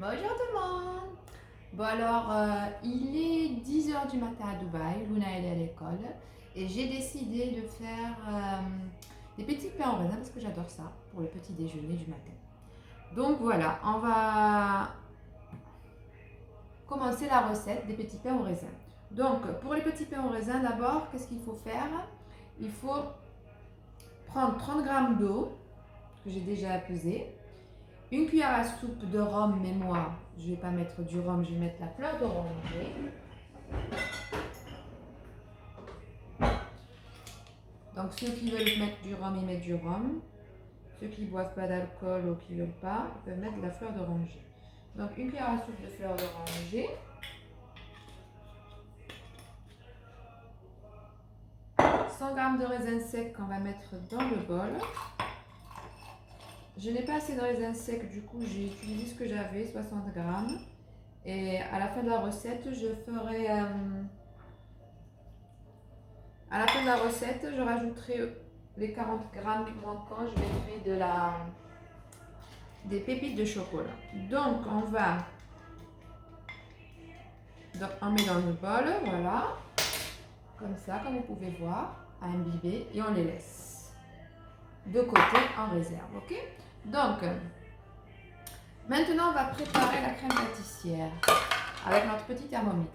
Bonjour tout le monde. Bon alors, il est 10 heures du matin à Dubaï, Luna elle est à l'école et j'ai décidé de faire des petits pains au raisin parce que j'adore ça pour le petit déjeuner du matin. Donc voilà, on va commencer la recette des petits pains au raisin. Donc pour les petits pains au raisin, d'abord, qu'est-ce qu'il faut faire? Il faut prendre 30 grammes d'eau que j'ai déjà pesée, une cuillère à soupe de rhum, mais moi, je ne vais pas mettre du rhum, je vais mettre la fleur d'oranger. Donc ceux qui veulent mettre du rhum, ils mettent du rhum. Ceux qui ne boivent pas d'alcool ou qui ne veulent pas, ils peuvent mettre de la fleur d'oranger. Donc une cuillère à soupe de fleur d'oranger. 100 g de raisins secs qu'on va mettre dans le bol. Je n'ai pas assez de raisins secs, du coup j'ai utilisé ce que j'avais, 60 g. Et à la fin de la recette, je ferai... à la fin de la recette, je rajouterai les 40 g manquants, je mettrai des pépites de chocolat. Donc on met dans le bol, voilà, comme ça, comme vous pouvez voir, à imbiber, et on les laisse de côté en réserve, ok? Donc, maintenant on va préparer la crème pâtissière avec notre petit Thermomix.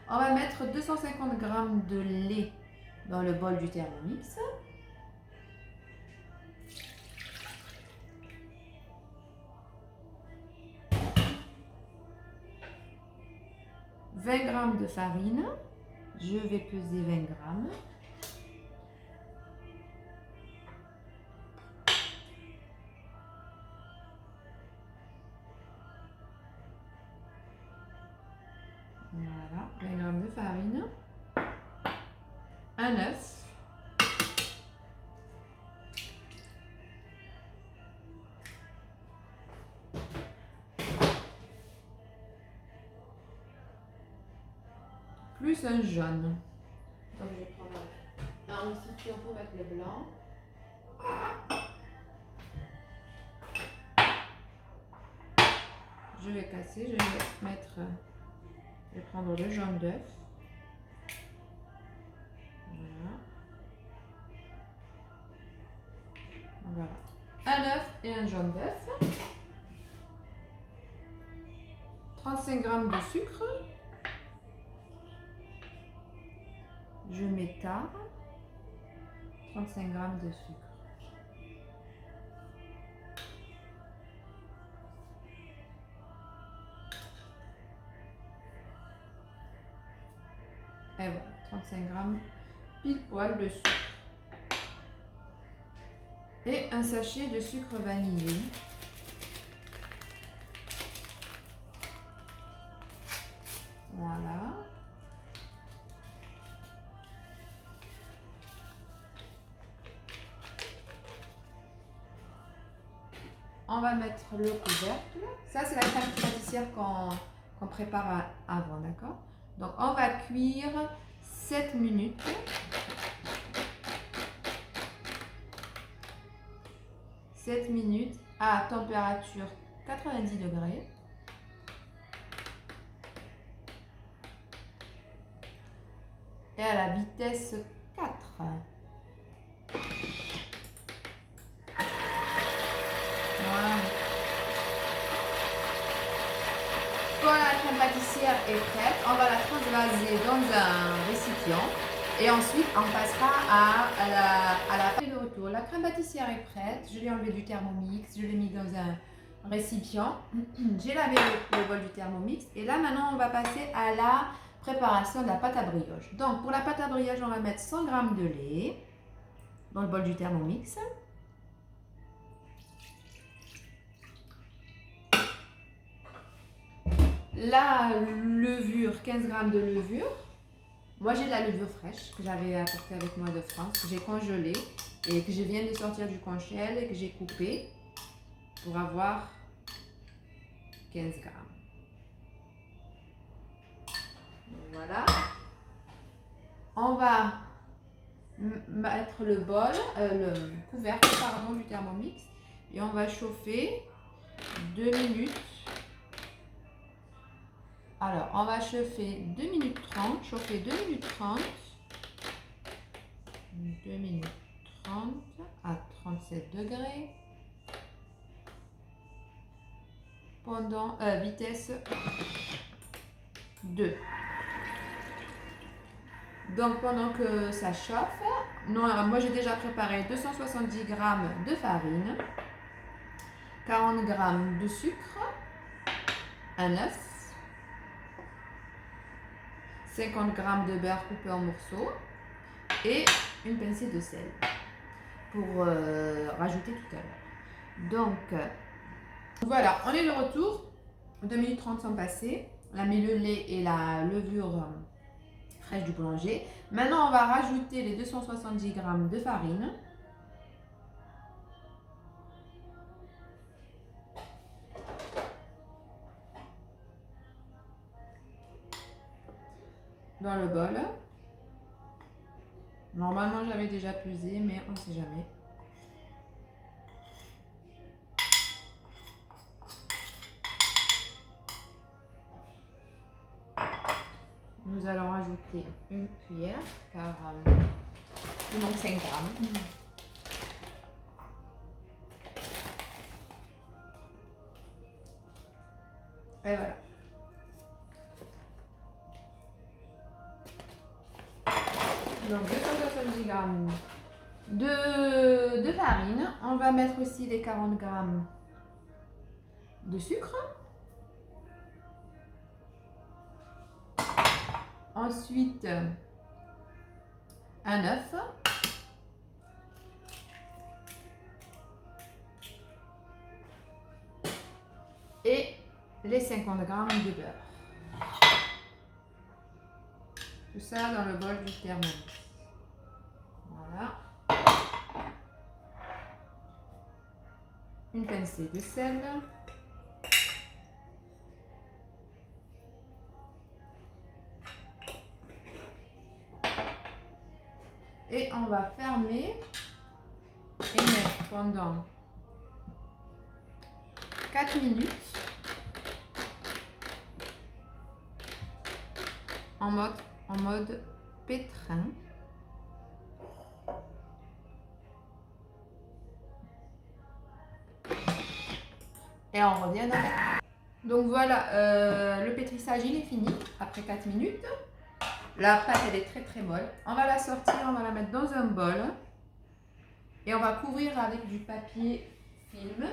On va mettre 250 g de lait dans le bol du Thermomix. 20 g de farine, je vais peser 20 g. Voilà, 20 g de farine, un œuf, plus un jaune. Donc je vais prendre un récipient pour mettre le blanc. Je vais casser, je vais prendre le jaune d'œuf. Voilà. Un œuf et un jaune d'œuf. 35 g de sucre. Je m'étare. 35 g de sucre. Et voilà, 35 g pile poil de sucre. Et un sachet de sucre vanillé. Voilà. On va mettre le couvercle. Ça, c'est la crème pâtissière qu'on prépare avant, d'accord? Donc, on va cuire 7 minutes. 7 minutes à température 90 degrés. Et à la vitesse 4. Voilà. Quand la crème pâtissière est prête, on va la transvaser dans un récipient. Et ensuite, on passera à la fin de retour. La crème pâtissière est prête. Je l'ai enlevée du Thermomix. Je l'ai mis dans un récipient. J'ai lavé le bol du Thermomix. Et là, maintenant, on va passer à la préparation de la pâte à brioche. Donc, pour la pâte à brioche, on va mettre 100 g de lait dans le bol du Thermomix. La levure, 15 g de levure. Moi, j'ai de la levure fraîche que j'avais apportée avec moi de France, que j'ai congelée et que je viens de sortir du congèle et que j'ai coupée pour avoir 15 g. Voilà. On va mettre le couvercle du Thermomix et on va chauffer 2 minutes Alors, on va chauffer 2 minutes 30. Chauffer 2 minutes 30. 2 minutes 30 à 37 degrés. Pendant vitesse 2. Donc pendant que ça chauffe, moi j'ai déjà préparé 270 g de farine, 40 g de sucre, un œuf, 50 g de beurre coupé en morceaux et une pincée de sel pour rajouter tout à l'heure. Donc voilà, on est de retour. 2 minutes 30 sont passées. On a mis le lait et la levure fraîche du boulanger. Maintenant, on va rajouter les 270 g de farine. Dans le bol. Normalement, j'avais déjà pesé, mais on ne sait jamais. Nous allons rajouter une cuillère, car il manque 5 grammes. Et voilà. Donc 270 grammes de farine. On va mettre aussi les 40 grammes de sucre. Ensuite, un œuf. Et les 50 grammes de beurre. Tout ça dans le bol du Thermomix. Voilà. Une pincée de sel. Et on va fermer et mettre pendant 4 minutes en mode pétrin. Et on revient dans la... Donc voilà, le pétrissage il est fini après 4 minutes. La pâte elle est très très molle. On va la sortir, on va la mettre dans un bol. Et on va couvrir avec du papier film.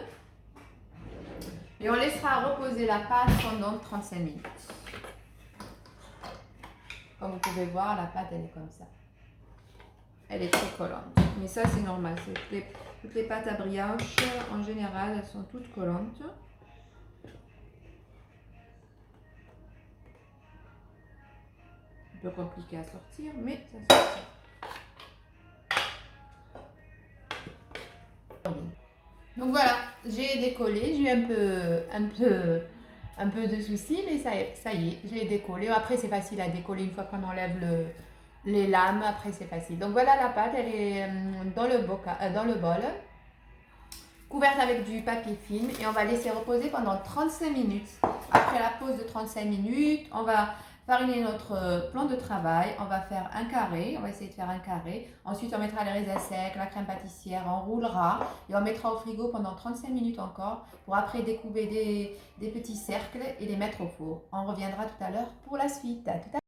Et on laissera reposer la pâte pendant 35 minutes. Comme vous pouvez voir, la pâte elle est comme ça. Elle est très collante. Mais ça c'est normal. Toutes les pâtes à brioche, en général, elles sont toutes collantes. Un peu compliqué à sortir, mais ça sort. Donc voilà, j'ai décollé, j'ai eu un peu de soucis, mais ça y est, j'ai décollé. Après, c'est facile à décoller une fois qu'on enlève les lames. Après, c'est facile. Donc voilà, la pâte, elle est dans le bol, couverte avec du papier film. Et on va laisser reposer pendant 35 minutes. Après la pause de 35 minutes, on va fariner notre plan de travail. On va faire un carré. On va essayer de faire un carré. Ensuite, on mettra les raisins secs, la crème pâtissière, on roulera. Et on mettra au frigo pendant 35 minutes encore pour après découper des petits cercles et les mettre au four. On reviendra tout à l'heure pour la suite. À tout à l'heure.